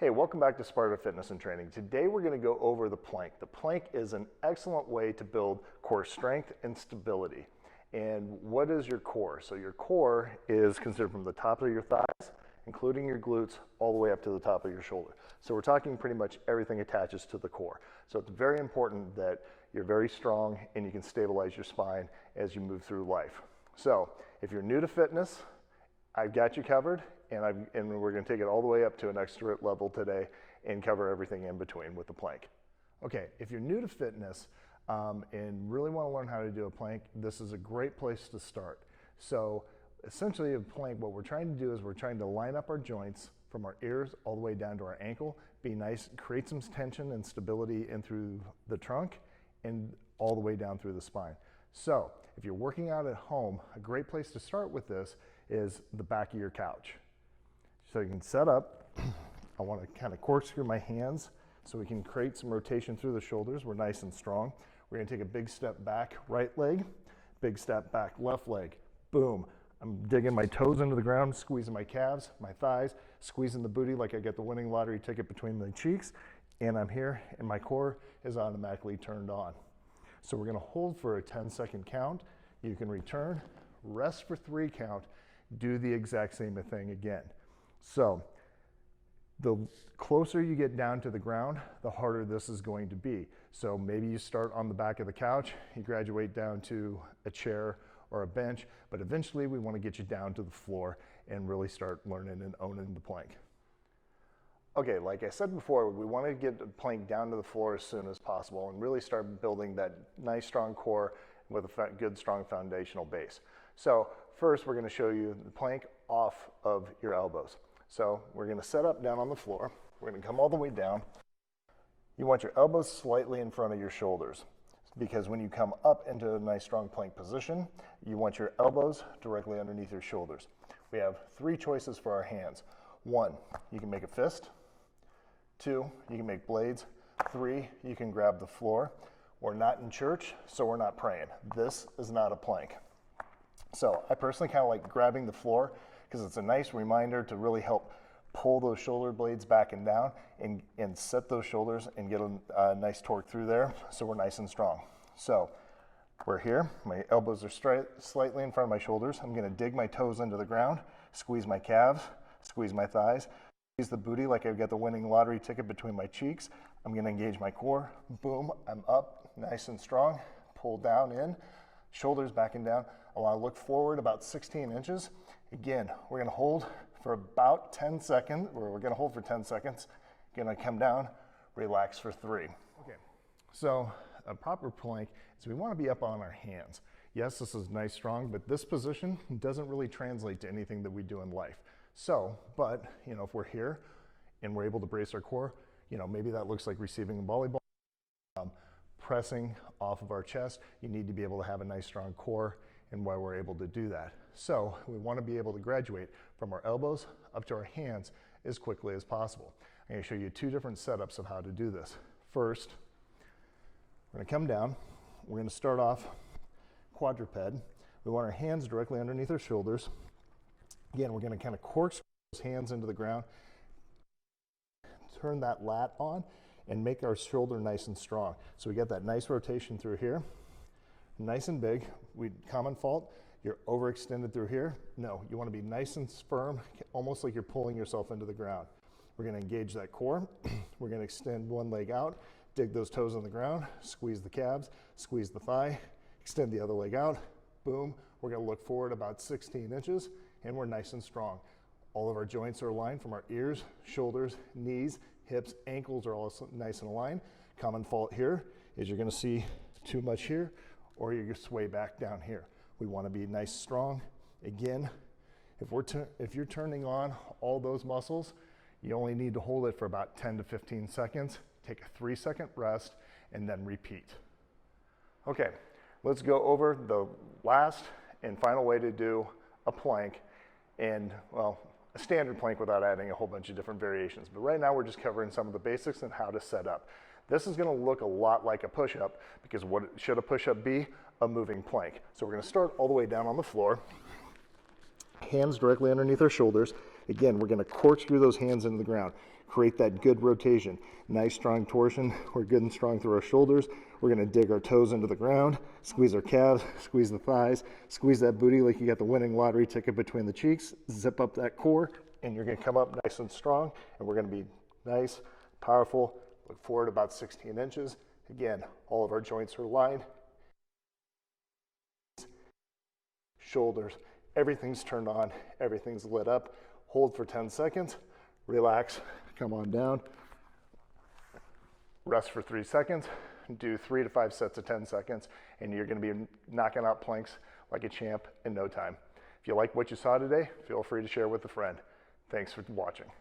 Hey, welcome back to Sparta Fitness and Training. Today we're going to go over the plank. The plank is an excellent way to build core strength and stability. And what is your core? So your core is considered from the top of your thighs, including your glutes, all the way up to the top of your shoulder. So we're talking pretty much everything attaches to the core. So it's very important that you're very strong and you can stabilize your spine as you move through life. So if you're new to fitness, I've got you covered, and we're going to take it all the way up to an expert level today and cover everything in between with the plank. Okay, if you're new to fitness and really want to learn how to do a plank, this is a great place to start. So essentially a plank, what we're trying to do is we're trying to line up our joints from our ears all the way down to our ankle, be nice, create some tension and stability in through the trunk and all the way down through the spine. So if you're working out at home, a great place to start with this is the back of your couch. So you can set up. I want to kind of corkscrew my hands so we can create some rotation through the shoulders. We're nice and strong. We're going to take a big step back, right leg, big step back, left leg. Boom. I'm digging my toes into the ground, squeezing my calves, my thighs, squeezing the booty like I get the winning lottery ticket between my cheeks. And I'm here, and my core is automatically turned on. So we're going to hold for a 10-second count. You can return, rest for 3 count, do the exact same thing again. So the closer you get down to the ground, the harder this is going to be. So maybe you start on the back of the couch, you graduate down to a chair or a bench, but eventually we want to get you down to the floor and really start learning and owning the plank. Okay, like I said before, we want to get the plank down to the floor as soon as possible and really start building that nice strong core with a good strong foundational base. So first we're going to show you the plank off of your elbows. So we're going to set up down on the floor. We're going to come all the way down. You want your elbows slightly in front of your shoulders because when you come up into a nice strong plank position, you want your elbows directly underneath your shoulders. We have 3 choices for our hands. 1, you can make a fist. 2, you can make blades. 3, you can grab the floor. We're not in church, so we're not praying. This is not a plank. So I personally kind of like grabbing the floor because it's a nice reminder to really help pull those shoulder blades back and down and set those shoulders and get a nice torque through there so we're nice and strong. So we're here, my elbows are slightly in front of my shoulders. I'm going to dig my toes into the ground, squeeze my calves, squeeze my thighs, squeeze the booty like I've got the winning lottery ticket between my cheeks. I'm going to engage my core. Boom, I'm up, nice and strong. Pull down in, shoulders back and down. I want to look forward about 16 inches. Again, we're going to hold for about 10 seconds, or we're going to hold for 10 seconds. Going to come down, relax for 3. Okay, so a proper plank is we want to be up on our hands. Yes, this is nice, strong, but this position doesn't really translate to anything that we do in life. So, but, if we're here and we're able to brace our core, maybe that looks like receiving a volleyball, pressing off of our chest. You need to be able to have a nice, strong core and why we're able to do that. So we want to be able to graduate from our elbows up to our hands as quickly as possible. I'm going to show you 2 different setups of how to do this. First, we're going to come down. We're going to start off quadruped. We want our hands directly underneath our shoulders. Again, we're going to kind of corkscrew those hands into the ground, turn that lat on, and make our shoulder nice and strong. So we get that nice rotation through here, nice and big. Common fault, you're overextended through here. No, you want to be nice and firm, almost like you're pulling yourself into the ground. We're going to engage that core. We're going to extend one leg out, dig those toes on the ground, squeeze the calves, squeeze the thigh, extend the other leg out. Boom. We're going to look forward about 16 inches, and we're nice and strong. All of our joints are aligned from our ears, shoulders, knees, hips, ankles are all nice and aligned. Common fault here is you're going to see too much here, or you sway back down here. We want to be nice, strong. Again, if you're turning on all those muscles, you only need to hold it for about 10 to 15 seconds. Take a 3-second rest and then repeat. Okay, let's go over the last and final way to do a plank, and well, a standard plank without adding a whole bunch of different variations. But right now we're just covering some of the basics and how to set up. This is going to look a lot like a push-up because what should a push-up be? A moving plank. So we're going to start all the way down on the floor, hands directly underneath our shoulders. Again, we're going to corkscrew those hands into the ground. create that good rotation. Nice strong torsion. We're good and strong through our shoulders. We're gonna dig our toes into the ground, squeeze our calves, squeeze the thighs, squeeze that booty like you got the winning lottery ticket between the cheeks, zip up that core, and you're gonna come up nice and strong, and we're gonna be nice, powerful, look forward about 16 inches. Again, all of our joints are aligned. Shoulders, everything's turned on, everything's lit up. Hold for 10 seconds, relax, come on down. Rest for 3 seconds, do 3 to 5 sets of 10 seconds, and you're gonna be knocking out planks like a champ in no time. If you like what you saw today, feel free to share with a friend. Thanks for watching.